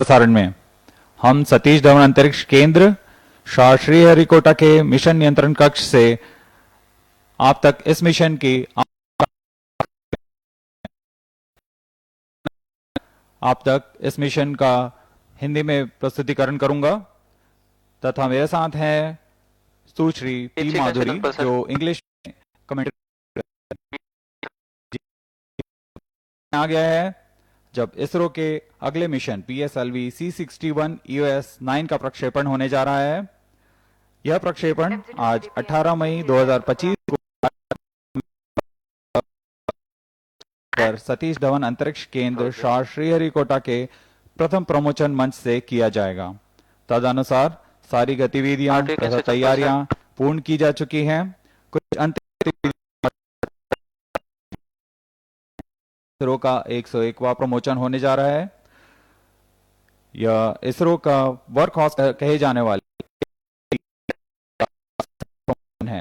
प्रसारण में हम सतीश धवन अंतरिक्ष केंद्र श्रीहरिकोटा के मिशन नियंत्रण कक्ष से आप तक इस मिशन की आप तक इस मिशन का हिंदी में प्रस्तुतिकरण करूंगा तथा मेरे साथ हैं सुश्री पी माधुरी जो इंग्लिश में कमेंट्री आ गया है। जब इसरो के अगले मिशन PSLV C61 EOS-9 का प्रक्षेपण होने जा रहा है। यह प्रक्षेपण आज 18 मई 2025 को पर सतीश धवन अंतरिक्ष केंद्र श्रीहरिकोटा के प्रथम प्रमोचन मंच से किया जाएगा। तदनुसार सारी गतिविधियां तथा तैयारियां पूर्ण की जा चुकी हैं। कुछ अंतिम इसरो का 101वां प्रमोचन होने जा रहा है। यह इसरो का वर्क हॉर्स कहे जाने वाले है।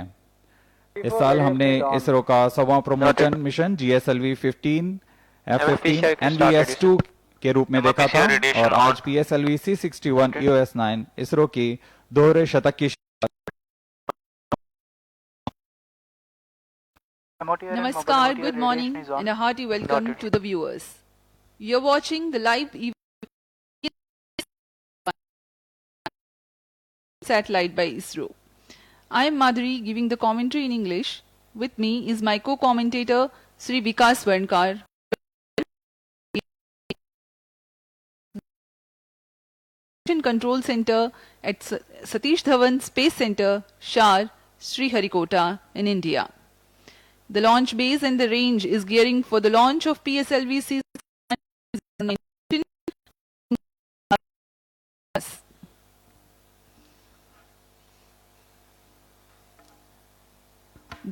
इस साल हमने इसरो का 100वां प्रमोचन मिशन GSLV 15 F15 NVS-2 के रूप में देखा था और आज PSLV C61 EOS-9 इसरो की दोहरे शतक की Namaskar, good morning and a hearty welcome to the viewers. You're watching the live satellite by ISRO. I am Madhuri giving the commentary in English. With me is my co-commentator Sri Vikas Varnkar. Control Center at Satish Dhawan Space Center, Shar, Sriharikota in India. The launch base and the range is gearing for the launch of PSLV C.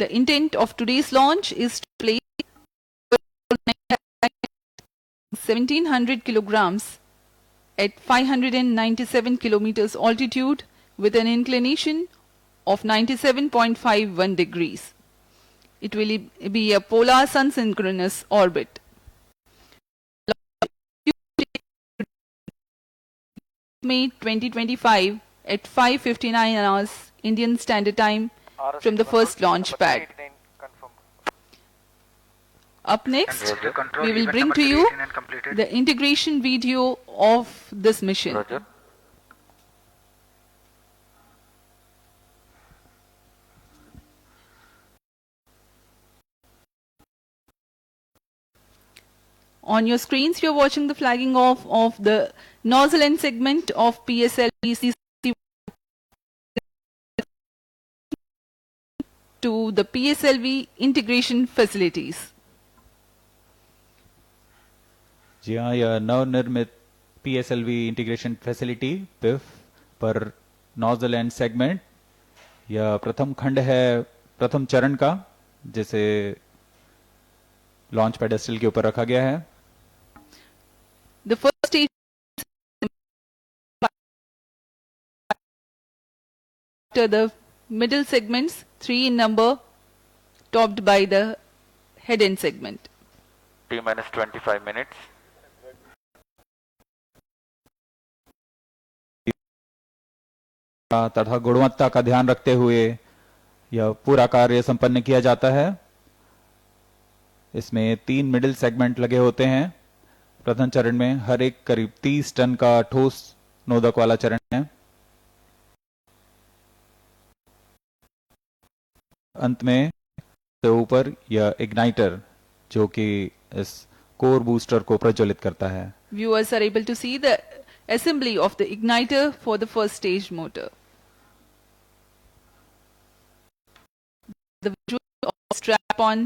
The intent of today's launch is to place 1700 kilograms at 597 kilometers altitude with an inclination of 97.51 degrees. It will be a polar sun-synchronous orbit. May 2025 at 5:59 hours Indian Standard Time from the first launch pad. Up next, we will bring to you the integration video of this mission. Roger. On your screens, you are watching the flagging off of the nozzle end segment of PSLV C61 to the PSLV integration facilities. जी हाँ, यह नवनिर्मित PSLV integration facility PIF पर nozzle and segment यह प्रथम खंड है प्रथम चरण का, जिसे लॉन्च पेडेस्टल के ऊपर रखा गया है। The first stage after the middle segments, 3 in number, topped by the head end segment. T-minus 25 minutes. तथा गुणवत्ता का ध्यान रखते हुए यह पूरा कार्य संपन्न किया जाता है। इसमें 3 मिडिल सेगमेंट लगे होते हैं। प्रथम चरण में हर एक करीब 30 टन का ठोस नोदक वाला चरण है। अंत में से ऊपर यह इग्नाइटर जो कि इस कोर बूस्टर को प्रज्वलित करता है। Viewers are able to see the assembly of the igniter for the first stage motor. The visual of strap-on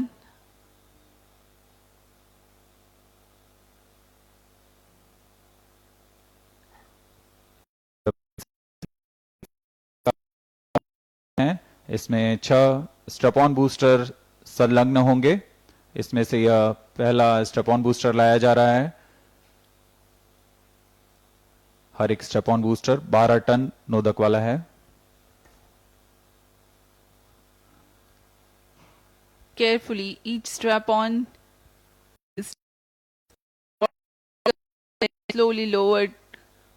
इसमें 6 स्ट्रैप-ऑन बूस्टर संलग्न होंगे। इसमें से यह पहला स्ट्रैप-ऑन बूस्टर लाया जा रहा है। हर एक स्ट्रैप-ऑन बूस्टर 12 टन नोदक वाला है। carefully, each strap-on is slowly lowered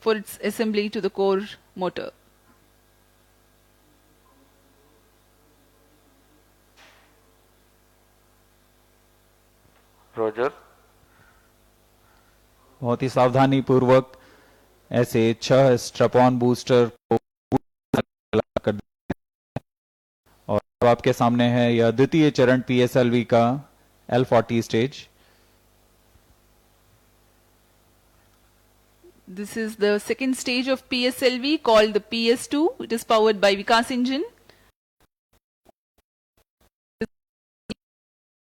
for its assembly to the core motor. Roger. बहुत ही सावधानी पूर्वक ऐसे 6 स्ट्रैप-ऑन बूस्टर को कर और अब आपके सामने है यह द्वितीय चरण PSLV का L40 stage. This is the second stage of PSLV called the PS2. It is powered by Vikas engine.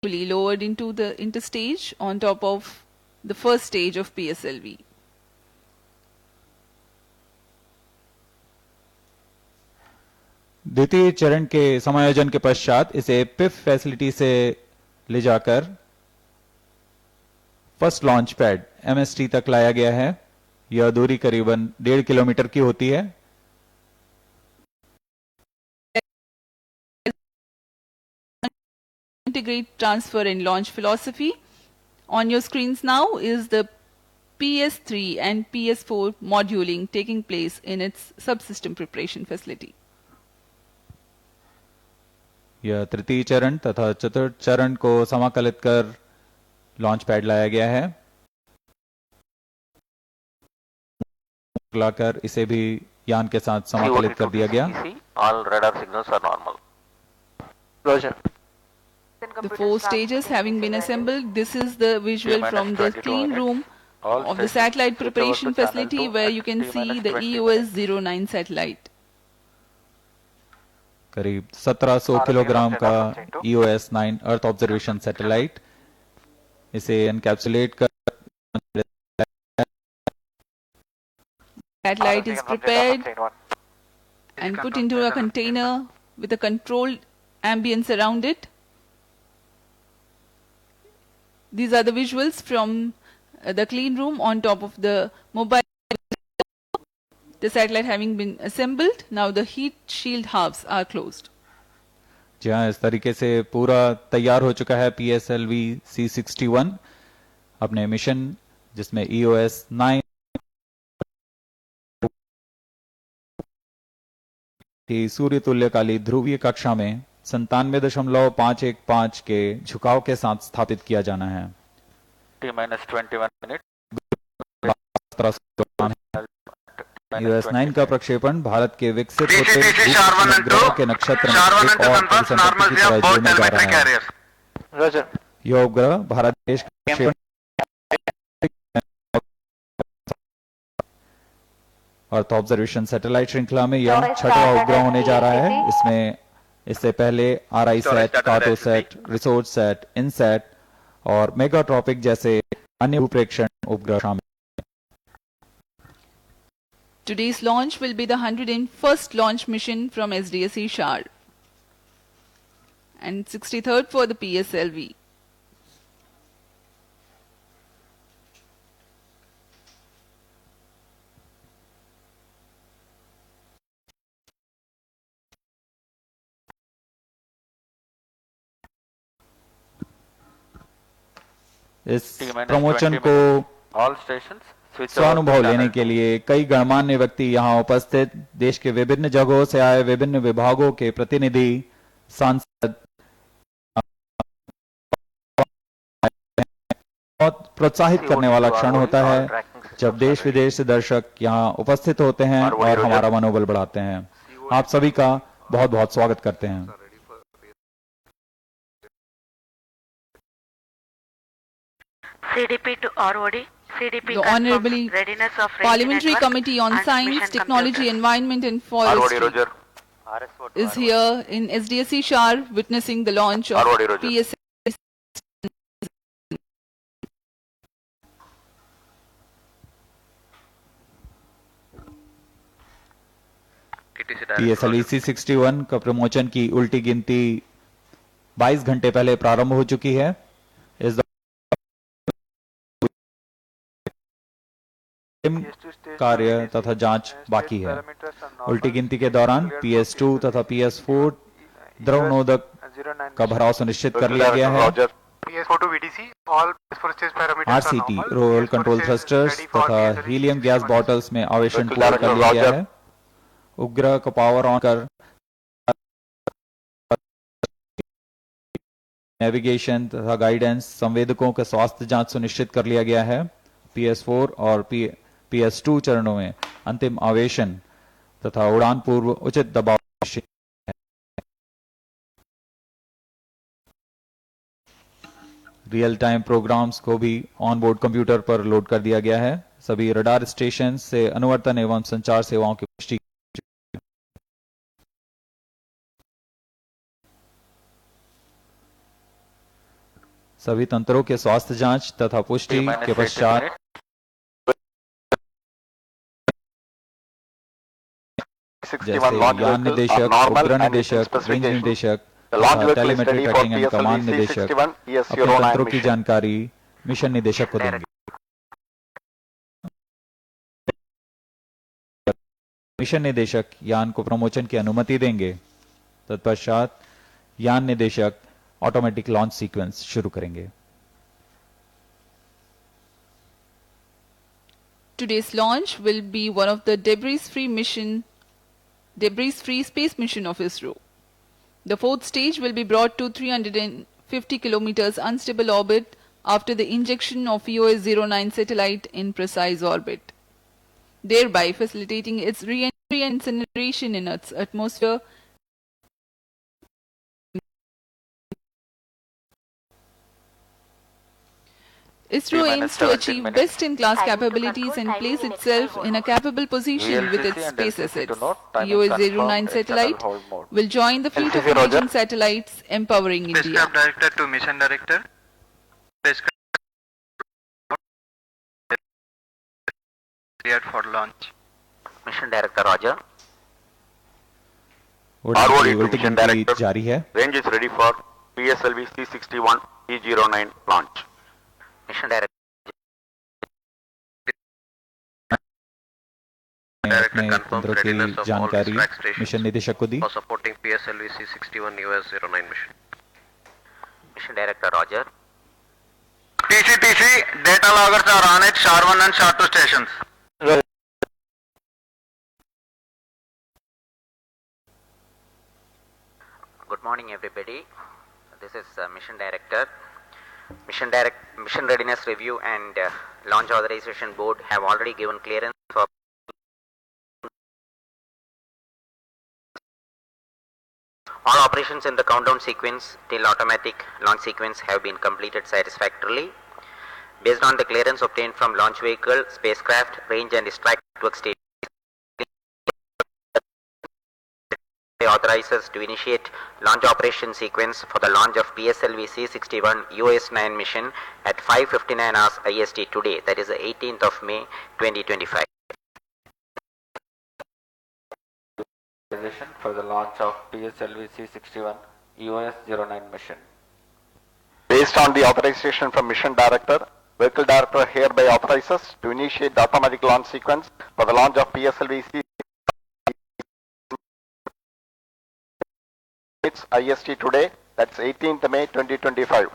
Lowered into the interstage on top of the first stage of PSLV. द्वितीय चरण के समायोजन के पश्चात इसे PIFF facility से ले जाकर फर्स्ट लॉन्च पैड MST तक लाया गया है। यह दूरी करीबन 1.5 किलोमीटर की होती है। Integrate transfer and launch philosophy. On your screens now is the PS3 and PS4 moduling taking place in its subsystem preparation facility. यह तृतीय चरण तथा चतुर्थ चरण को समाकलित कर लॉन्च पैड लाया गया है। लाकर इसे भी यान के साथ समाकलित कर दिया गया। All radar signals are normal. Roger. The 4 stages having been assembled, this is the visual from the clean room of the satellite preparation facility where you can see the EOS-09 satellite. करीब 1700 kilogram का EOS-9 earth observation satellite, इसे encapsulate कर Satellite is prepared and put into a container with a controlled ambience around it. These are the visuals from the clean room on top of the mobile. The satellite having been assembled, now the heat shield halves are closed. जी हाँ, इस तरीके से पूरा तैयार हो चुका है PSLV C61 अपने मिशन, जिसमें EOS-9 की सूर्य तुल्यकाली ध्रुवीय कक्षा में 97.515 के झुकाव के साथ स्थापित किया जाना है। T-21 minute. EOS-9 का प्रक्षेपण भारत के विकसित होते ग्रह के नक्षत्र में एक और परिसंपत्ति की तरह जुड़ने जा रहा है। यह उपग्रह भारत देश का अर्थ ऑब्जर्वेशन सैटेलाइट श्रृंखला में यह छठवां उपग्रह होने जा रहा है। इसमें इससे पहले RISAT, कार्टोसैट, रिसोर्ससैट, इनसैट और मेगाट्रॉपिक जैसे अन्य भूप्रेक्षण उपग्रह शामिल। Today's launch will be the 101st launch mission from SDSC SHAR and 63rd for the PSLV. इस प्रमोशन को All stations switch स्वानुभव लेने के लिए कई गणमान्य व्यक्ति यहाँ उपस्थित, देश के विभिन्न जगहों से आए विभिन्न विभागों के प्रतिनिधि, सांसद, बहुत प्रोत्साहित करने वाला क्षण होता है जब देश विदेश से दर्शक यहाँ उपस्थित होते हैं और हमारा मनोबल बढ़ाते हैं। आप सभी का बहुत बहुत स्वागत करते हैं। CDP to ROD. CDP The Honorable readiness of Parliamentary Committee on Science, Technology, Environment and Forestry Roger. is here in SDSC SHAR witnessing the launch of ROD, Roger. PSLV. PSLV C61 का promotion की उल्टी गिनती 22 घंटे पहले प्रारंभ हो चुकी है। इस कार्य तथा जांच बाकी है। उल्टी गिनती के दौरान PS2 तथा PS4 द्रव नोदक का भराव सुनिश्चित कर लिया गया है। PS4 to VDC, all PS4 stage parameters are RCT normal. Roll PS4 control is thrusters ready for तथा PSLV हीलियम गैस 61. बॉटल्स में आवेशन Vehicle पूरा कर director, लिया गया Roger. है। उपग्रह को पावर ऑन कर नेविगेशन तथा गाइडेंस, संवेदकों का स्वास्थ्य जांच सुनिश्चित कर लिया गया है। PS4 और PS2 चरणों में अंतिम आवेशन तथा उड़ान पूर्व उचित दबाव निश्चित है। रियल टाइम प्रोग्राम्स को भी ऑन बोर्ड कंप्यूटर पर लोड कर दिया गया है। सभी रडार स्टेशन से अनुवर्तन एवं संचार सेवाओं की पुष्टि सभी तंत्रों के स्वास्थ्य जांच तथा पुष्टि के पश्चात जैसे यान निदेशक, उपग्रह निदेशक, रेंज निदेशक, टेलीमेट्री ट्रैकिंग एंड कमांड निदेशक अपने तंत्रों की जानकारी मिशन निदेशक को देंगे। मिशन निदेशक यान को प्रमोशन की अनुमति देंगे। तत्पश्चात यान निदेशक ऑटोमेटिक लॉन्च सीक्वेंस शुरू करेंगे। Today's launch will be one of the debris-free space mission of ISRO. The fourth stage will be brought to 350 kilometers unstable orbit after the injection of EOS-09 satellite in precise orbit, thereby facilitating its re-entry and incineration in Earth's atmosphere. ISRO aims to achieve best-in-class capabilities and place itself in a capable position with its space assets. EOS-09 satellite will join the fleet of emerging satellites empowering India. Spacecraft director to mission director. Cleared for launch. Mission director, Roger. उड़ान की गिनती जारी है। Range is ready for PSLV C61 E09 launch. Mission director. अपने तंत्रों की जानकारी mission निदेशक को दी। For supporting PSLV C61 US09 mission. Mission director, Roger. TC, data loggers are on at SHAR-1 and SHAR-2 stations. Good morning, everybody. This is mission director. Mission readiness review and launch authorization board have already given clearance for all operations in the countdown sequence till automatic launch sequence have been completed satisfactorily. Based on the clearance obtained from launch vehicle, spacecraft, range and strike network station, authorizes to initiate launch operation sequence for the launch of PSLV C61 US9 mission at 5:59 hours IST today, that is the 18th of May 2025. For the launch of PSLV C61 US09 mission. Based on the authorization from Mission Director, Vehicle Director hereby authorizes to initiate the automatic launch sequence for the launch of PSLV C. It's IST today, that's 18th May 2025.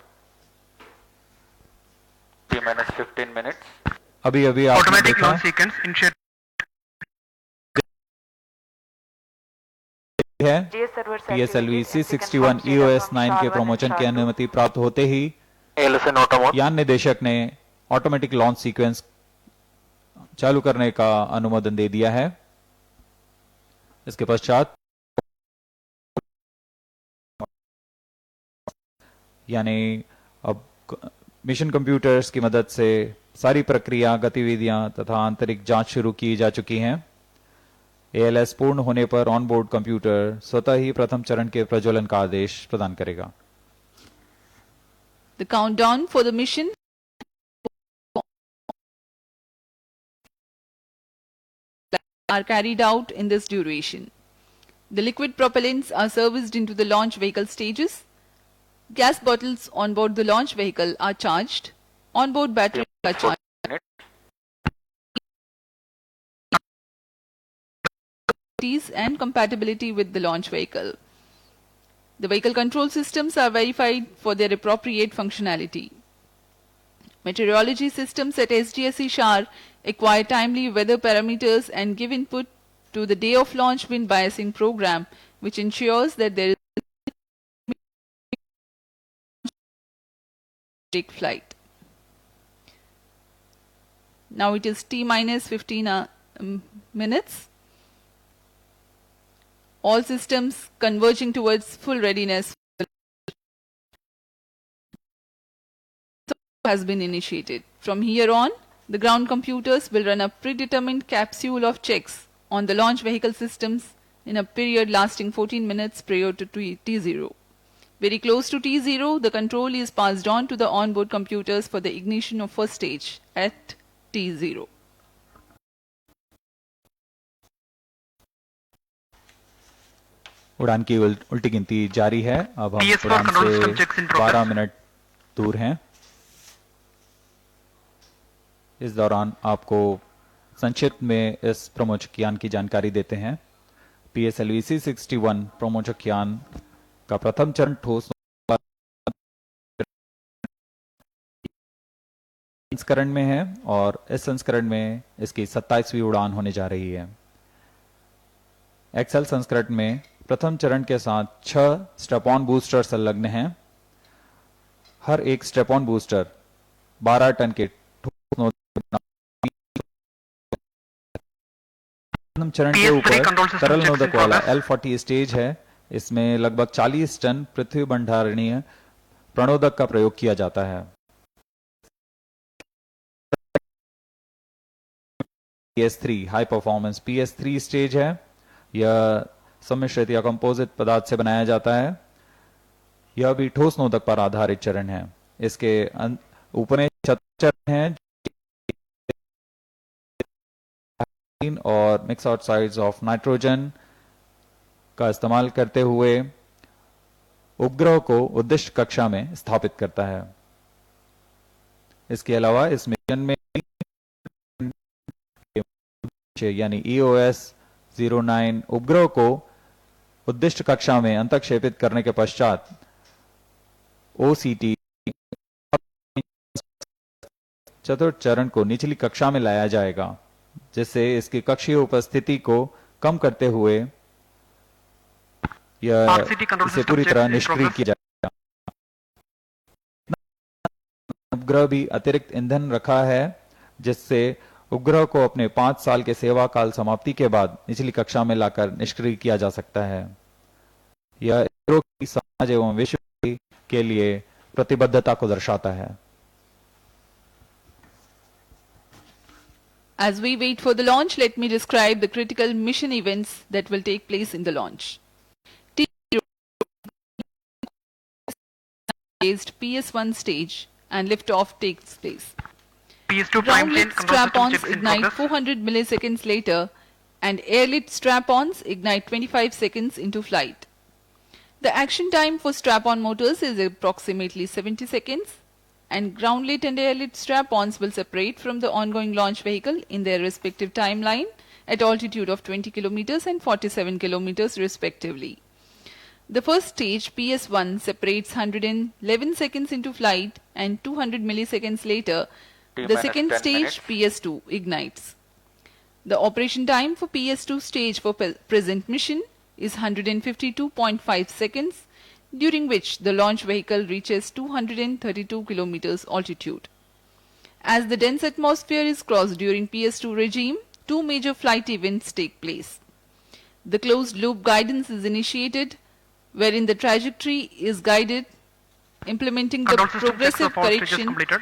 T minus 15 minutes. अभी आपने Automatic देखा launch sequence initiate. है PSLV C61 EOS9 के promotion की अनुमति प्राप्त होते ही यान निदेशक ने ऑटोमेटिक लॉन्च सीक्वेंस चालू करने का अनुमोदन दे दिया है। इसके पश्चात यानी अब मिशन कंप्यूटर्स की मदद से सारी प्रक्रिया, गतिविधियां तथा आंतरिक जांच शुरू की जा चुकी हैं। ALS पूर्ण होने पर ऑन बोर्ड कंप्यूटर स्वतः ही प्रथम चरण के प्रज्वलन का आदेश प्रदान करेगा। The countdown for the mission are carried out in this duration. The liquid propellants are serviced into the launch vehicle stages. Gas bottles on board the launch vehicle are charged. On-board batteries are charged. And compatibility with the launch vehicle. The vehicle control systems are verified for their appropriate functionality. Meteorology systems at SDSC Shar acquire timely weather parameters and give input to the day of launch wind biasing program, which ensures that there is take flight. Now it is T minus 15 minutes. All systems converging towards full readiness has been initiated. From here on, the ground computers will run a predetermined capsule of checks on the launch vehicle systems in a period lasting 14 minutes prior to T0. Very close to T0, the control is passed on to the onboard computers for the ignition of first stage at T0. उड़ान की उल्टी गिनती जारी है। अब हम PS4 उड़ान control से system checks in progress. 12 minute दूर हैं। इस दौरान आपको संक्षिप्त में इस प्रमोचक यान की जानकारी देते हैं। PSLV C61 प्रमोचक यान का प्रथम चरण ठोस संस्करण में है और इस संस्करण में इसकी 27वीं उड़ान होने जा रही है। एक्सेल संस्करण में प्रथम चरण के साथ 6 स्टेप ऑन बूस्टर संलग्न हैं। हर एक स्टेप ऑन बूस्टर 12 टन के प्रथम चरण के ऊपर तरल नोदक वाला L40 स्टेज है। इसमें लगभग 40 टन पृथ्वी भंडारणीय प्रणोदक का प्रयोग किया जाता है। PS3 high performance PS3 stage है। यह सम्मिश्रित या कंपोजिट पदार्थ से बनाया जाता है। यह भी ठोस नोदक पर आधारित चरण है। इसके ऊपर चरण है और मिक्स ऑक्साइड्स ऑफ नाइट्रोजन का इस्तेमाल करते हुए उपग्रह को उद्दिष्ट कक्षा में स्थापित करता है। इसके अलावा इस मिशन में यानी EOS 09 उपग्रह को उद्दिष्ट कक्षा में अंतक्षेपित करने के पश्चात OCT चतुर्थ चरण को निचली कक्षा में लाया जाएगा, जिससे इसकी कक्षीय उपस्थिति को कम करते हुए यह इसे पूरी तरह निष्क्रिय किया जाएगा। उपग्रह भी अतिरिक्त ईंधन रखा है, जिससे उपग्रह को अपने 5 साल के सेवा काल समाप्ति के बाद निचली कक्षा में लाकर निष्क्रिय किया जा सकता है। यह इसरो की समाज एवं विश्व के लिए प्रतिबद्धता को दर्शाता है। As we wait for the launch, let me describe the critical mission events that will take place in the launch. PS1 stage and liftoff takes place. PS2 prime Ground-lit chain control system strap-ons checks in ignite progress. 400 milliseconds later, and air-lit strap-ons ignite 25 seconds into flight. The action time for strap-on motors is approximately 70 seconds, and ground-lit and air-lit strap-ons will separate from the ongoing launch vehicle in their respective timeline at altitude of 20 kilometers and 47 kilometers respectively. The first stage, PS1, separates 111 seconds into flight, and 200 milliseconds later, the second stage, PS2, ignites. The operation time for PS2 stage for present mission is 152.5 seconds, during which the launch vehicle reaches 232 kilometers altitude. As the dense atmosphere is crossed during PS2 regime, 2 major flight events take place. The closed loop guidance is initiated, wherein the trajectory is guided, implementing the Control system checks progressive of all stages correction completed.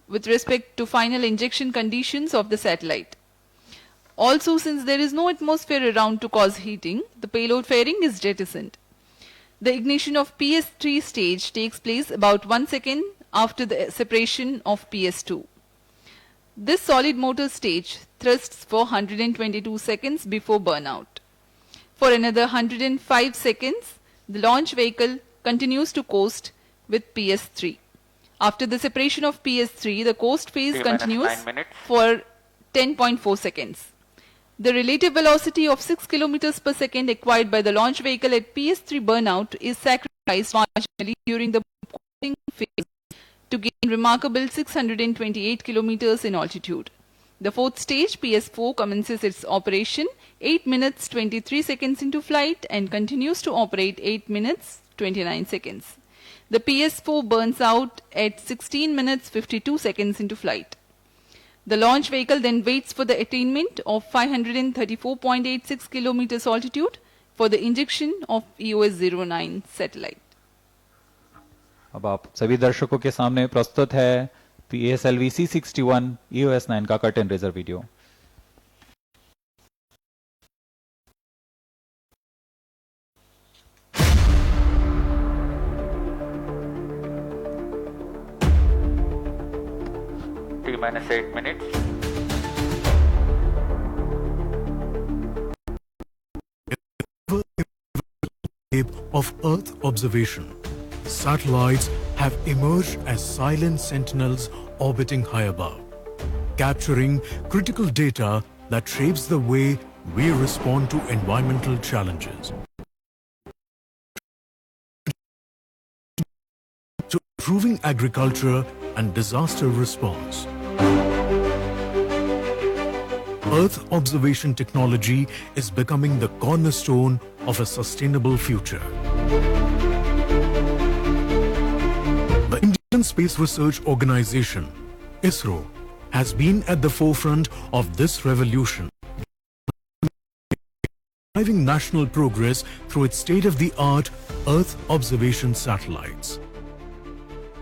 with respect to final injection conditions of the satellite. Also, since there is no atmosphere around to cause heating, the payload fairing is jettisoned. The ignition of PS3 stage takes place about 1 second after the separation of PS2. This solid motor stage thrusts for 122 seconds before burnout. For another 105 seconds, the launch vehicle continues to coast with PS3. After the separation of PS3, the coast phase continues for 10.4 seconds. The relative velocity of 6 kilometers per second acquired by the launch vehicle at PS3 burnout is sacrificed marginally during the cooling phase to gain remarkable 628 kilometers in altitude. The fourth stage, PS4, commences its operation 8 minutes 23 seconds into flight and continues to operate 8 minutes 29 seconds. The PS4 burns out at 16 minutes 52 seconds into flight. The launch vehicle then waits for the attainment of 534.86 kilometers altitude for the injection of EOS-09 satellite. अब आप सभी दर्शकों के सामने प्रस्तुत है PSLV C61 EOS-9 का curtain raiser video. T-minus 8 minutes. Of Earth observation, satellites have emerged as silent sentinels orbiting high above, capturing critical data that shapes the way we respond to environmental challenges. To improving agriculture and disaster response. Earth observation technology is becoming the cornerstone of a sustainable future. The Indian Space Research Organization, ISRO, has been at the forefront of this revolution, driving national progress through its state-of-the-art Earth observation satellites.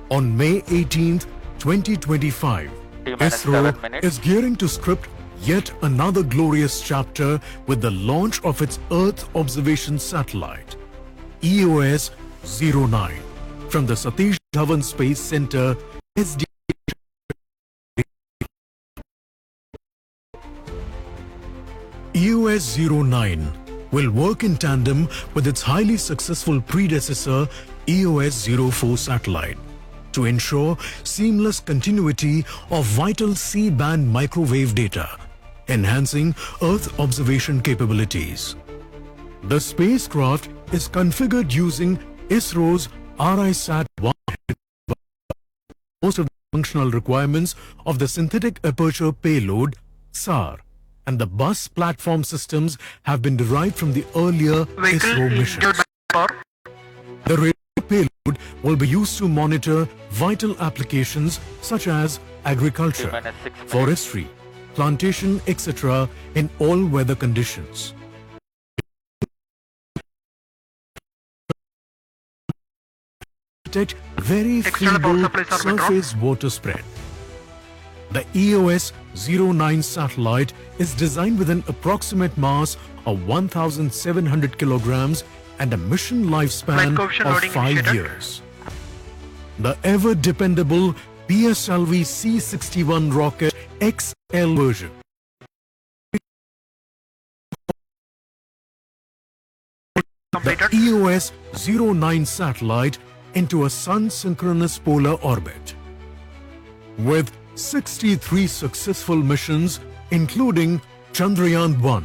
On May 18th, 2025, ISRO is gearing to script yet another glorious chapter with the launch of its Earth observation satellite, EOS-09, from the Satish Dhawan Space Center, SD. EOS-09 will work in tandem with its highly successful predecessor, EOS-04 satellite, to ensure seamless continuity of vital C-band microwave data, enhancing Earth observation capabilities. The spacecraft is configured using ISRO's RISAT-1. Most of the functional requirements of the synthetic aperture payload, SAR, and the bus platform systems have been derived from the earlier ISRO missions. The radio payload will be used to monitor vital applications such as agriculture, forestry, plantation, etc. in all weather conditions. Detect very feeble surface water spread. The EOS-09 satellite is designed with an approximate mass of 1,700 kilograms and a mission lifespan of 5 years. The ever-dependable PSLV C61 rocket XL version the EOS-09 satellite into a sun-synchronous polar orbit. With 63 successful missions including Chandrayaan-1,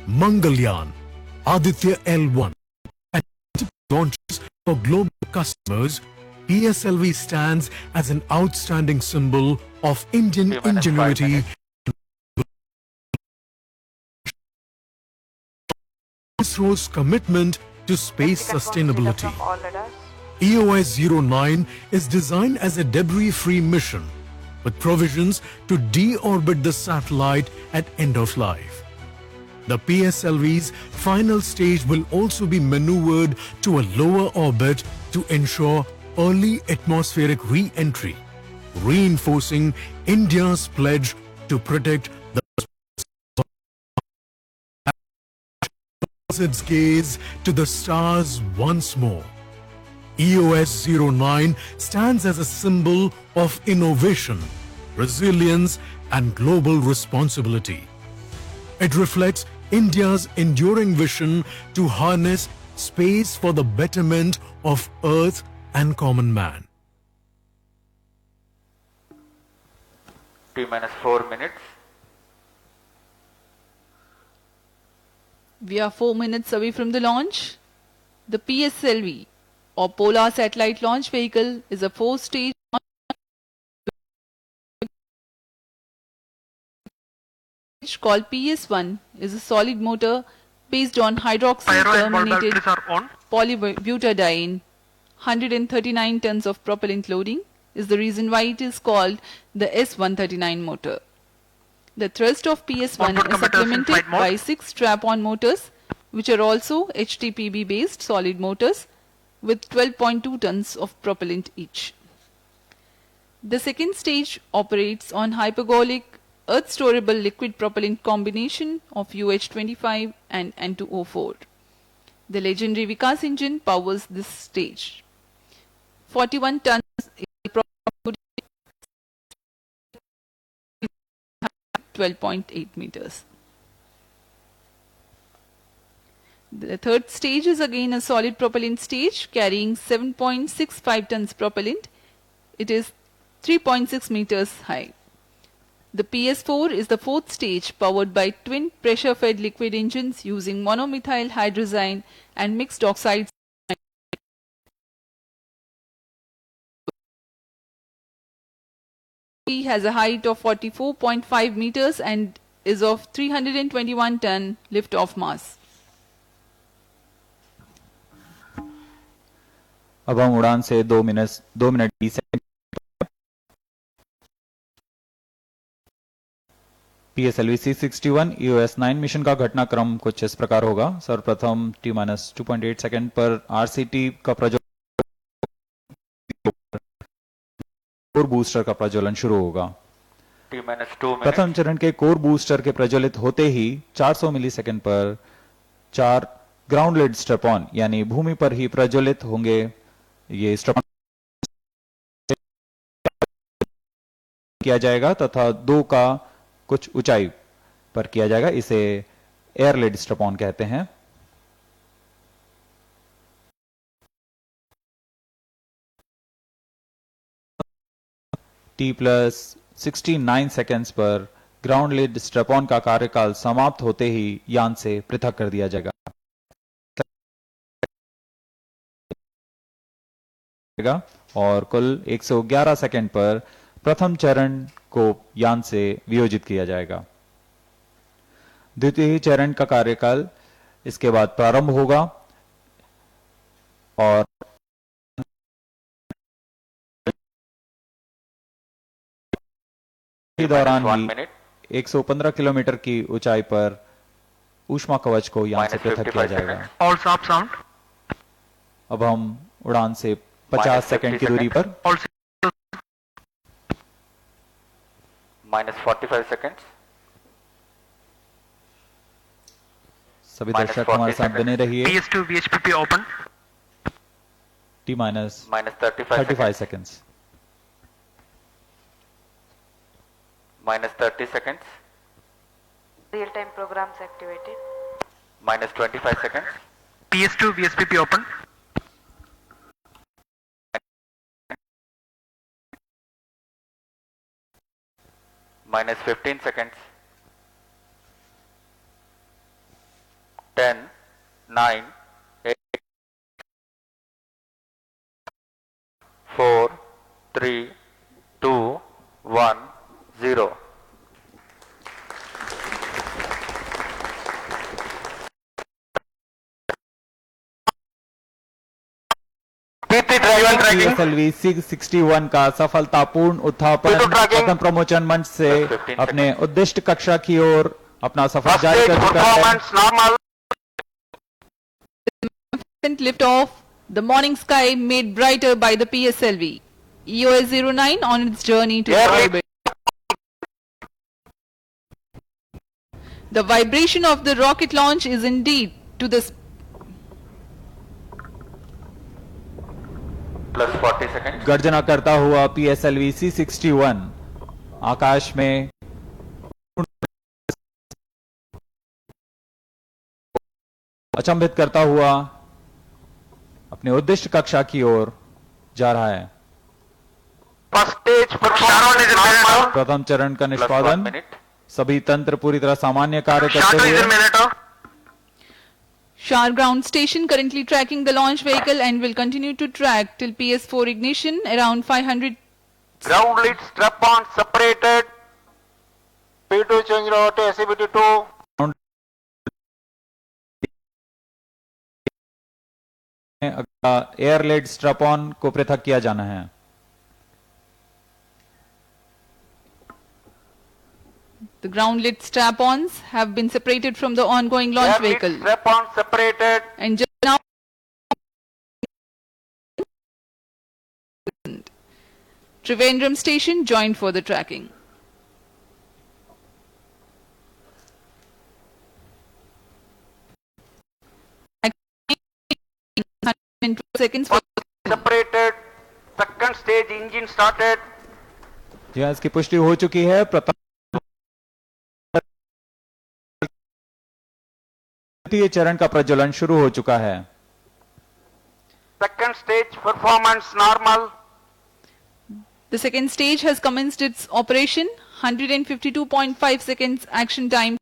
Mangalyaan, Aditya L1 and launches for global customers, PSLV stands as an outstanding symbol of Indian ingenuity, ISRO's commitment to space sustainability. EOS-09 is designed as a debris-free mission with provisions to deorbit the satellite at end of life. The PSLV's final stage will also be maneuvered to a lower orbit to ensure early atmospheric re-entry, reinforcing India's pledge to protect the its gaze to the stars once more. EOS-09 stands as a symbol of innovation, resilience and global responsibility. It reflects India's enduring vision to harness space for the betterment of Earth and common man. T-minus 4 minutes. We are 4 minutes away from the launch. The PSLV or Polar Satellite Launch Vehicle is a 4-stage called PS1 is a solid motor based on hydroxyl terminated polybutadiene. 139 tons of propellant loading is the reason why it is called the S139 motor. The thrust of PS1 is supplemented by 6 strap-on motors which are also HTPB based solid motors with 12.2 tons of propellant each. The second stage operates on hypergolic earth storable liquid propellant combination of UH-25 and N2O4. The legendary Vikas engine powers this stage. 41 tons is 12.8 meters. The third stage is again a solid propellant stage carrying 7.65 tons propellant. It is 3.6 meters high. The PS4 is the fourth stage powered by twin pressure-fed liquid engines using monomethyl hydrazine and mixed oxides. It has a height of 44.5 meters and is of 321 ton lift-off mass. अब हम उड़ान से 2 minute 20 second PSLV C61 EOS-9 mission का घटनाक्रम कुछ इस प्रकार होगा। सर्वप्रथम T-2.8 सेकंड पर RCT का कोर बूस्टर का प्रज्वलन शुरू होगा। T-2 प्रथम चरण के कोर बूस्टर के प्रज्वलित होते ही 400 मिलीसेकंड पर 4 ग्राउंड लेड स्ट्रैप-ऑन यानी भूमि पर ही प्रज्वलित होंगे। ये स्ट्रैप किया जाएगा तथा 2 का कुछ ऊंचाई पर किया जाएगा। इसे एयर लेड स्ट्रैप-ऑन कहते हैं। T+69 सेकेंड्स पर ग्राउंड लेड स्ट्रैप-ऑन का कार्यकाल समाप्त होते ही यान से पृथक कर दिया जाएगा और कुल 111 सेकेंड पर प्रथम चरण को यान से वियोजित किया जाएगा। द्वितीय चरण का कार्यकाल इसके बाद प्रारंभ होगा और दौरान ही 115 किलोमीटर की ऊंचाई पर ऊष्मा कवच को यान से पृथक किया जाएगा। अब हम उड़ान से 50 सेकंड की दूरी पर -45 seconds. सभी दर्शक हमारे साथ बने रहिए। PS2 VHPP open. T-35 seconds. -30 seconds. Real-time programs activated. -25 seconds. PS2 VHPP open. -15 seconds. 10, 9, 8, 4, 3, 2, 1, 0. PSLV C61 का सफलतापूर्ण उत्थापन प्रथम प्रमोचन मंच से अपने उद्दिष्ट कक्षा की ओर अपना सफर जारी कर चुका है। Lift off, the morning sky made brighter by the PSLV EOS-09 on its journey to orbit. The vibration of the rocket launch is indeed to the +40 seconds. गर्जना करता हुआ PSLV C61 आकाश में अचंभित करता हुआ अपने उद्दिष्ट कक्षा की ओर जा रहा है। प्रथम चरण का निष्पादन, सभी तंत्र पूरी तरह सामान्य कार्य करते हुए Shar ground station currently tracking the launch vehicle and will continue to track till PS4 ignition around 500. Ground lead strap-on separated. P2 change over to SCBT2. Air led strap on को पृथक किया जाना है। The ground lit strap-ons have been separated from the ongoing launch Air lead vehicle. strap-on separated. And just now, Trivandrum station joined for the tracking. Seconds for Separated. Second stage engine started. जी हाँ, इसकी पुष्टि हो चुकी है। तृतीय चरण का प्रज्वलन शुरू हो चुका है। Second stage performance normal. the second stage has commenced its operation. 152.5 seconds action time.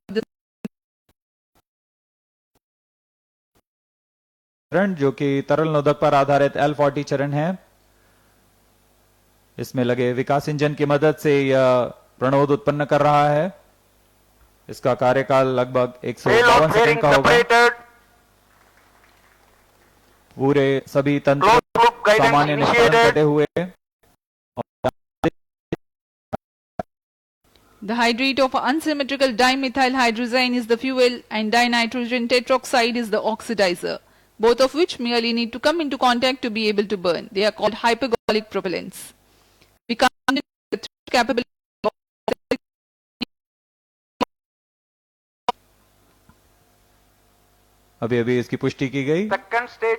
चरण जो कि तरल नोदक पर आधारित L40 चरण है, इसमें लगे विकास इंजन की मदद से यह प्रणोद उत्पन्न कर रहा है। इसका कार्यकाल लगभग 152 सेकंड का होगा। पूरे सभी तंत्र सामान्य निष्पादन करते हुए The hydrate of unsymmetrical dimethyl hydrazine is the fuel and dinitrogen tetroxide is the oxidizer, both of which merely need to come into contact to be able to burn. They are called hypergolic propellants. We can't capable अभी अभी इसकी पुष्टि की गई।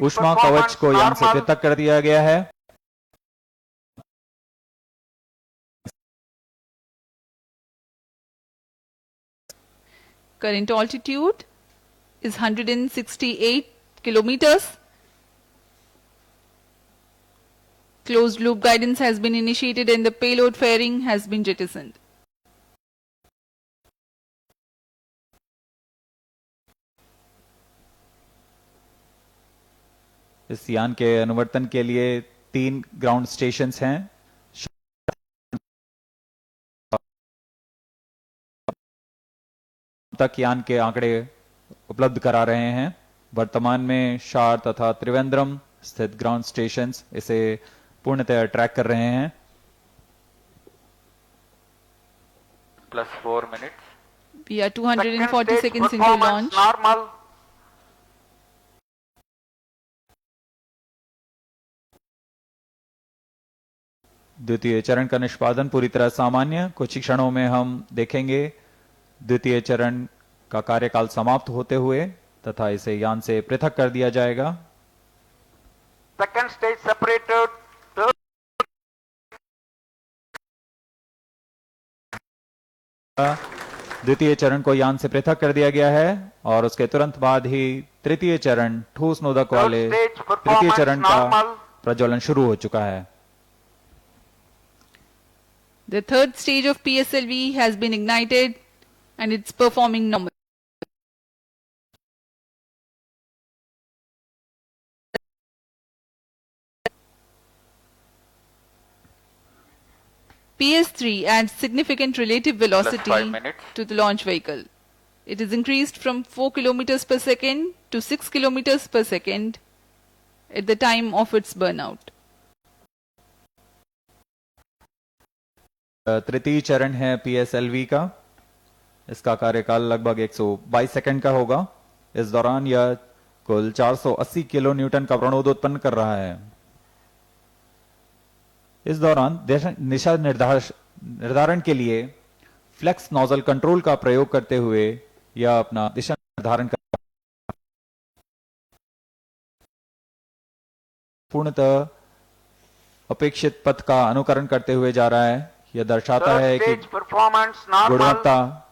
ऊष्मा कवच को यान से पृथक कर दिया गया है। current altitude is 168 kilometers. Closed loop guidance has been initiated and the payload fairing has been jettisoned. इस यान के अनुवर्तन के लिए 3 ग्राउंड स्टेशंस हैं। तक यान के आंकड़े उपलब्ध करा रहे हैं। वर्तमान में शार तथा त्रिवेंद्रम स्थित ग्राउंड स्टेशंस इसे पूर्णतः ट्रैक कर रहे हैं। +4 minutes. We are 240 seconds into launch. Normal. द्वितीय चरण का निष्पादन पूरी तरह सामान्य। कुछ ही क्षणों में हम देखेंगे द्वितीय चरण का कार्यकाल समाप्त होते हुए तथा इसे यान से पृथक कर दिया जाएगा। Second stage separated. द्वितीय चरण को यान से पृथक कर दिया गया है और उसके तुरंत बाद ही तृतीय चरण ठोस नोदक वाले तृतीय चरण का प्रज्वलन शुरू हो चुका है। The third stage of PSLV has been ignited and it's performing normal. PS3 adds significant relative velocity +5 minutes. to the launch vehicle. It is increased from 4 kilometers per second to 6 kilometers per second at the time of its burnout. तृतीय चरण है PSLV का। इसका कार्यकाल लगभग 122 second का होगा। इस दौरान यह कुल 480 किलो न्यूटन का प्रणोद उत्पन्न कर रहा है। इस दौरान दिशा निर्धारण के लिए फ्लेक्स नोजल कंट्रोल का प्रयोग करते हुए यह अपना दिशा निर्धारण कर पूर्णतः अपेक्षित पथ का अनुकरण करते हुए जा रहा है। यह दर्शाता है कि गुणवत्ता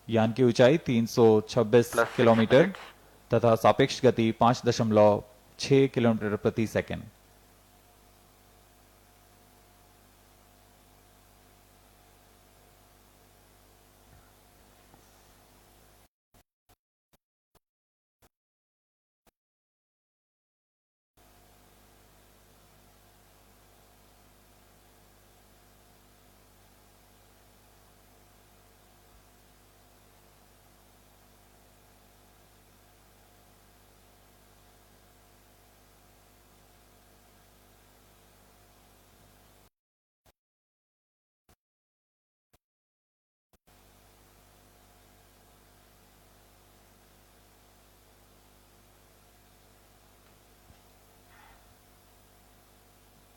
यान की ऊंचाई 326 किलोमीटर तथा सापेक्ष गति 5.6 किलोमीटर प्रति सेकंड।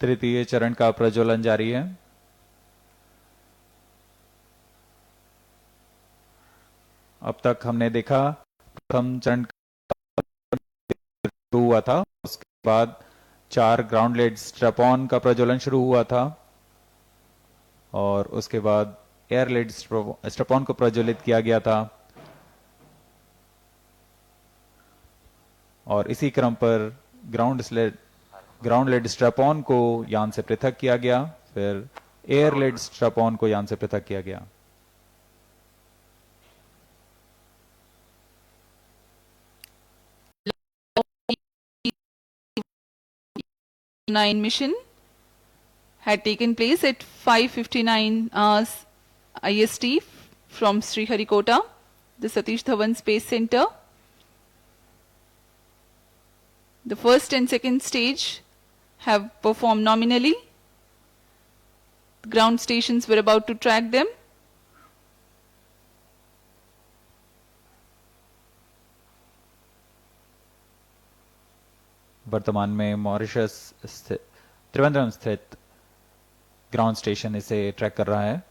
तृतीय चरण का प्रज्वलन जारी है। अब तक हमने देखा प्रथम चरण शुरू हुआ था, उसके बाद 4 ग्राउंड लेड स्ट्रैप-ऑन का प्रज्वलन शुरू हुआ था और उसके बाद एयर लेड स्ट्रैप-ऑन को प्रज्वलित किया गया था और इसी क्रम पर ग्राउंड लेड स्ट्रैप-ऑन को यान से पृथक किया गया, फिर एयर लेड स्ट्रैप-ऑन को यान से पृथक किया गया। Nine mission had taken place at 5:59 hours IST from Sriharikota, the Satish Dhawan Space Center. The first and second stage have performed nominally. Ground stations were about to track them. वर्तमान में Mauritius Trivandrum स्थित ground station इसे track कर रहा है।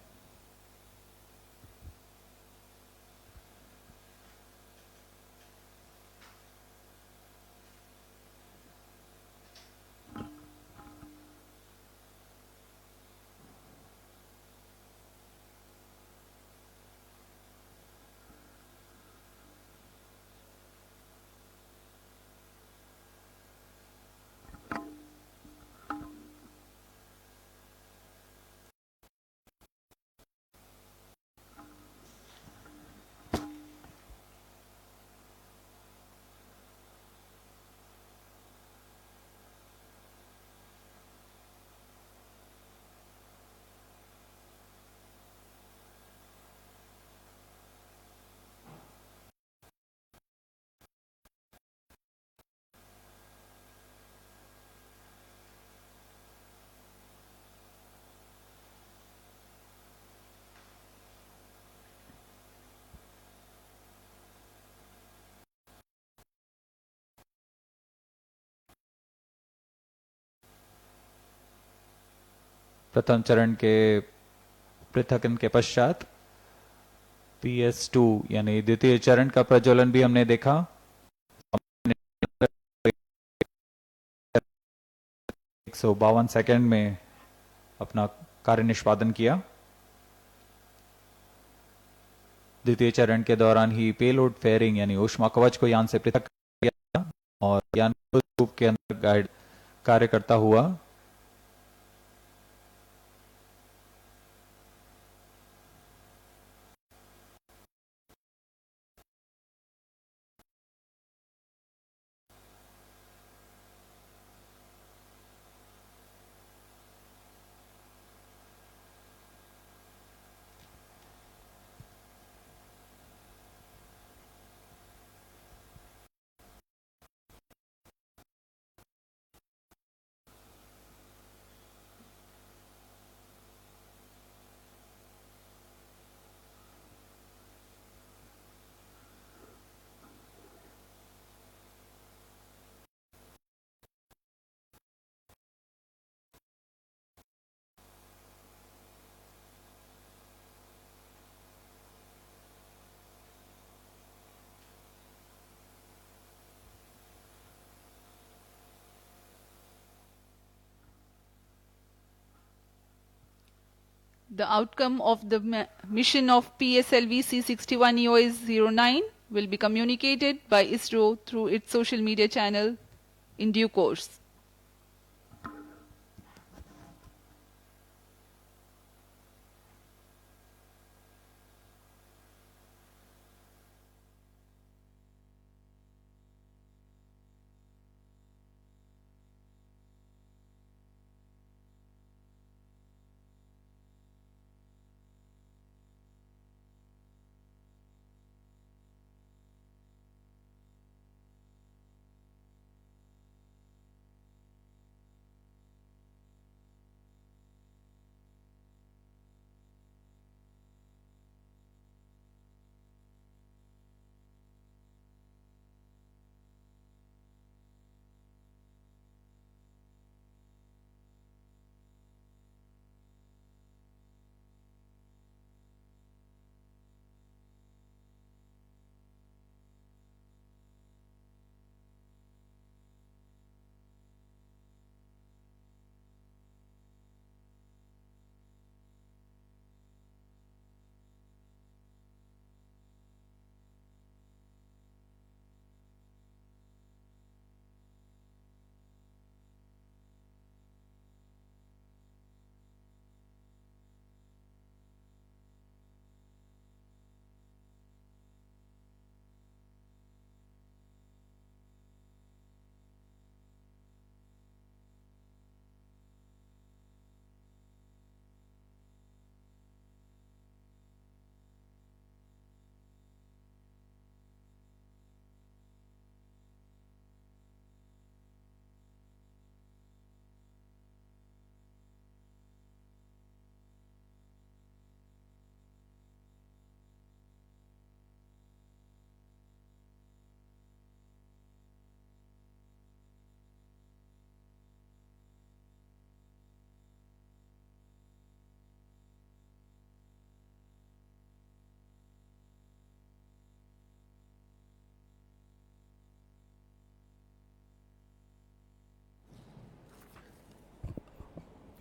प्रथम चरण के पृथकन के पश्चात PS2 यानी द्वितीय चरण का प्रज्वलन भी हमने देखा। 152 सेकंड में अपना कार्य निष्पादन किया। द्वितीय चरण के दौरान ही पेलोड फेयरिंग यानी ऊष्मा कवच को यान से पृथक किया और यान रूप के अंदर गाइड कार्य करता हुआ The outcome of the mission of PSLV C61 EOS-09 will be communicated by ISRO through its social media channel in due course.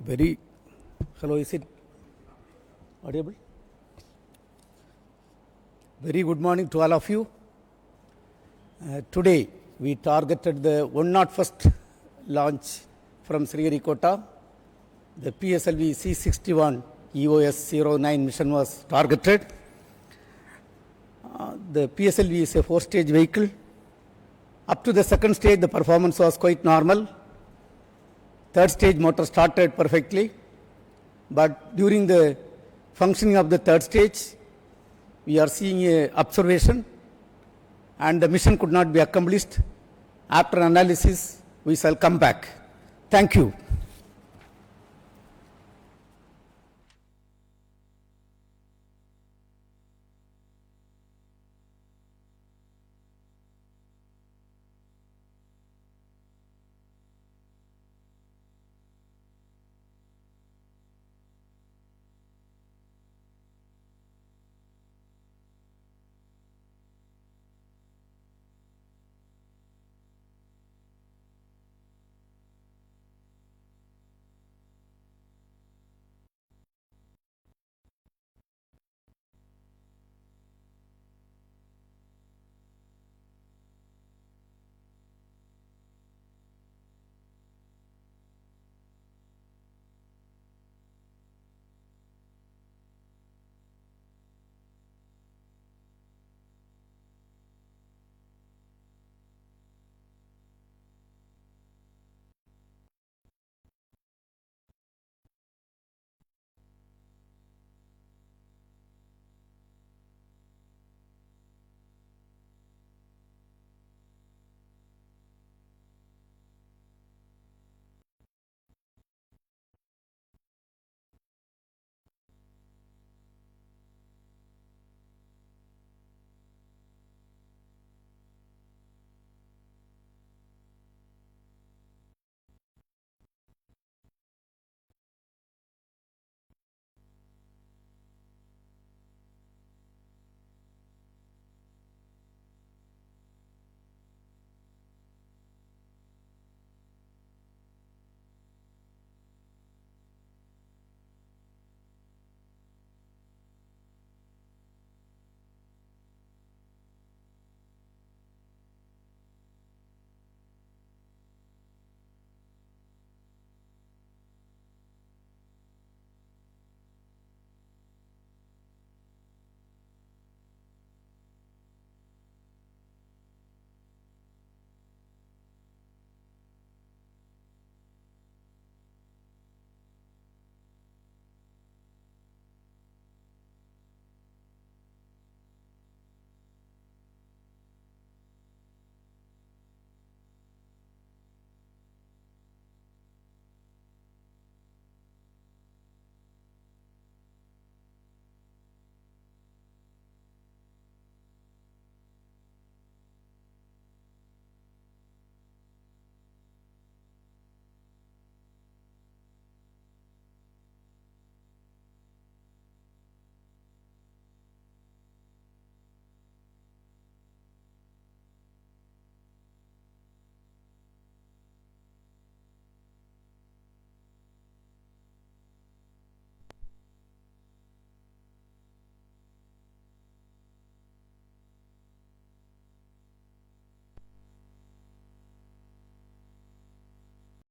Hello, is it audible? Very good morning to all of you. Today we targeted the 101st launch from Sriharikota. The PSLV C61 EOS 09 mission was targeted. The PSLV is a 4-stage vehicle. Up to the second stage, the performance was quite normal. Third stage motor started perfectly, but during the functioning of the third stage, we are seeing a observation and the mission could not be accomplished. After analysis, we shall come back. Thank you.